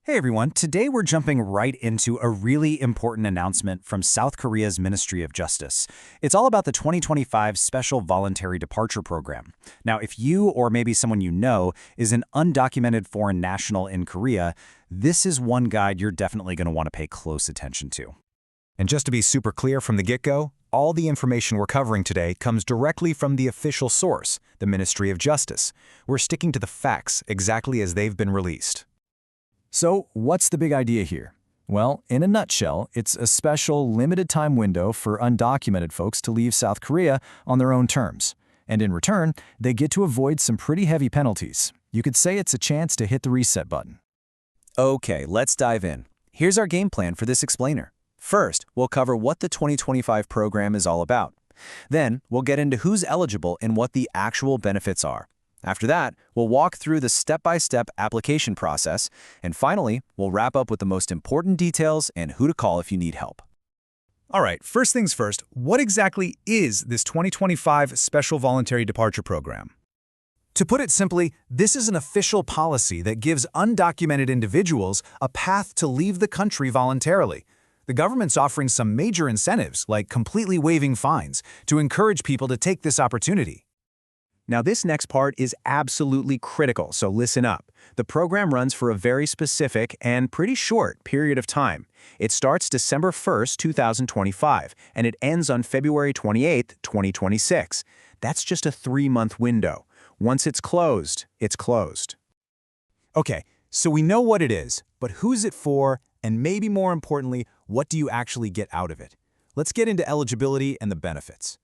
Hey everyone, today we're jumping right into a really important announcement from South Korea's Ministry of Justice. It's all about the 2025 Special Voluntary Departure Program. Now, if you or maybe someone you know is an undocumented foreign national in Korea, this is one guide you're definitely going to want to pay close attention to. And just to be super clear from the get-go, all the information we're covering today comes directly from the official source, the Ministry of Justice. We're sticking to the facts exactly as they've been released. So, what's the big idea here? Well, in a nutshell, it's a special limited-time window for undocumented folks to leave South Korea on their own terms. And in return, they get to avoid some pretty heavy penalties. You could say it's a chance to hit the reset button. Okay, let's dive in. Here's our game plan for this explainer. First, we'll cover what the 2025 program is all about. Then, we'll get into who's eligible and what the actual benefits are. After that, we'll walk through the step-by-step application process, and finally, we'll wrap up with the most important details and who to call if you need help. All right, first things first, what exactly is this 2025 Special Voluntary Departure Program? To put it simply, this is an official policy that gives undocumented individuals a path to leave the country voluntarily. The government's offering some major incentives, like completely waiving fines, to encourage people to take this opportunity. Now, this next part is absolutely critical, so listen up. The program runs for a very specific and pretty short period of time. It starts December 1st, 2025, and it ends on February 28th, 2026. That's just a 3-month window. Once it's closed, it's closed. Okay, so we know what it is, but who's it for, and maybe more importantly, what do you actually get out of it? Let's get into eligibility and the benefits.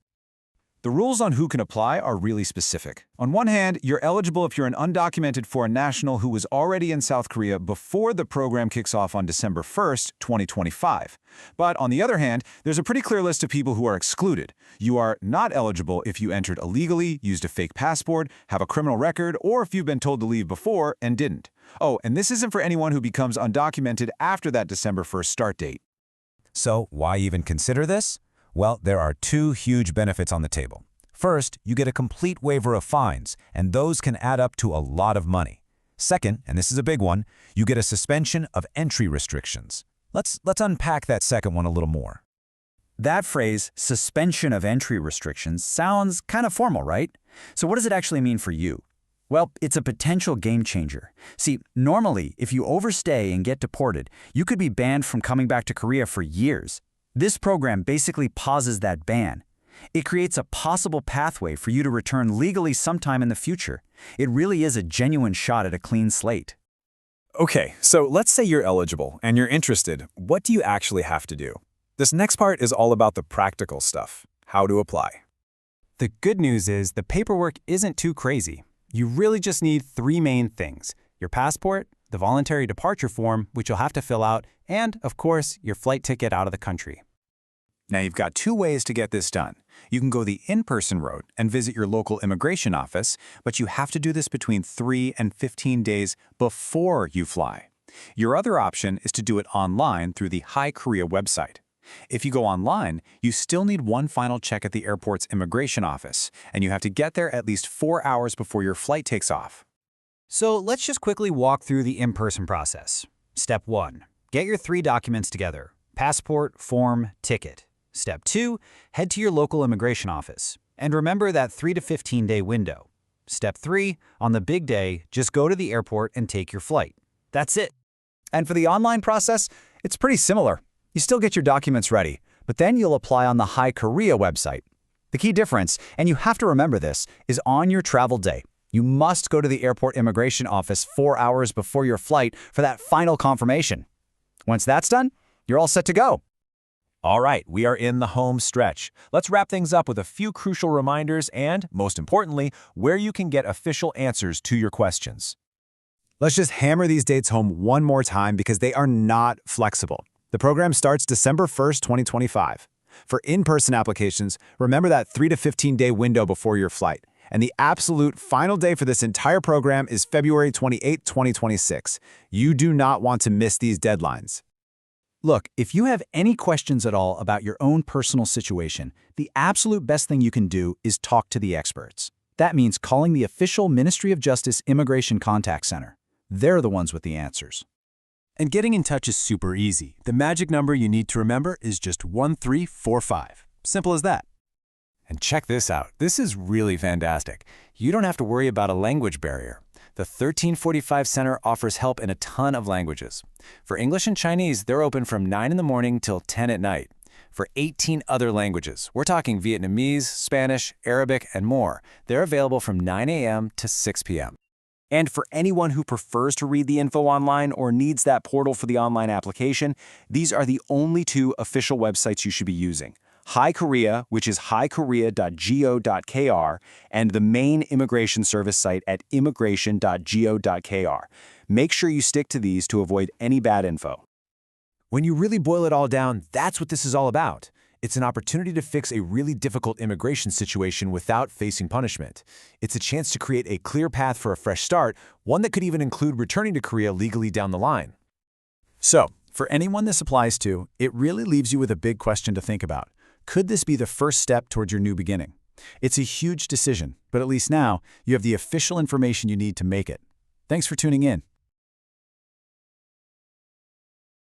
The rules on who can apply are really specific. On one hand, you're eligible if you're an undocumented foreign national who was already in South Korea before the program kicks off on December 1st, 2025. But on the other hand, there's a pretty clear list of people who are excluded. You are not eligible if you entered illegally, used a fake passport, have a criminal record, or if you've been told to leave before and didn't. Oh, and this isn't for anyone who becomes undocumented after that December 1st start date. So, why even consider this? Well, there are two huge benefits on the table. First, you get a complete waiver of fines, and those can add up to a lot of money. Second, and this is a big one, you get a suspension of entry restrictions. Let's unpack that second one a little more. That phrase, suspension of entry restrictions, sounds kind of formal, right? So what does it actually mean for you? Well, it's a potential game changer. See, normally, if you overstay and get deported, you could be banned from coming back to Korea for years. This program basically pauses that ban. It creates a possible pathway for you to return legally sometime in the future. It really is a genuine shot at a clean slate. Okay, so let's say you're eligible and you're interested. What do you actually have to do? This next part is all about the practical stuff, how to apply. The good news is the paperwork isn't too crazy. You really just need 3 main things: your passport, the voluntary departure form, which you'll have to fill out, and, of course, your flight ticket out of the country. Now, you've got 2 ways to get this done. You can go the in-person route and visit your local immigration office, but you have to do this between 3 and 15 days before you fly. Your other option is to do it online through the Hi Korea website. If you go online, you still need one final check at the airport's immigration office, and you have to get there at least 4 hours before your flight takes off. So let's just quickly walk through the in-person process. Step 1. Get your 3 documents together: passport, form, ticket. Step 2. Head to your local immigration office. And remember that 3 to 15-day window. Step 3. On the big day, just go to the airport and take your flight. That's it. And for the online process, it's pretty similar. You still get your documents ready, but then you'll apply on the Hi Korea website. The key difference, and you have to remember this, is on your travel day. You must go to the airport immigration office 4 hours before your flight for that final confirmation. Once that's done, you're all set to go. All right, we are in the home stretch. Let's wrap things up with a few crucial reminders and, most importantly, where you can get official answers to your questions. Let's just hammer these dates home one more time because they are not flexible. The program starts December 1st, 2025. For in-person applications, remember that 3 to 15-day window before your flight. And the absolute final day for this entire program is February 28, 2026. You do not want to miss these deadlines. Look, if you have any questions at all about your own personal situation, the absolute best thing you can do is talk to the experts. That means calling the official Ministry of Justice Immigration Contact Center. They're the ones with the answers. And getting in touch is super easy. The magic number you need to remember is just 1345. Simple as that. And check this out. This is really fantastic. You don't have to worry about a language barrier. The 1345 Center offers help in a ton of languages. For English and Chinese, they're open from 9 in the morning till 10 at night. For 18 other languages, we're talking Vietnamese, Spanish, Arabic, and more, they're available from 9 a.m. to 6 p.m. And for anyone who prefers to read the info online or needs that portal for the online application, these are the only two official websites you should be using. Hi Korea, which is highkorea.go.kr, and the main immigration service site at immigration.go.kr. Make sure you stick to these to avoid any bad info. When you really boil it all down, that's what this is all about. It's an opportunity to fix a really difficult immigration situation without facing punishment. It's a chance to create a clear path for a fresh start, one that could even include returning to Korea legally down the line. So, for anyone this applies to, it really leaves you with a big question to think about. Could this be the first step towards your new beginning? It's a huge decision, but at least now, you have the official information you need to make it. Thanks for tuning in.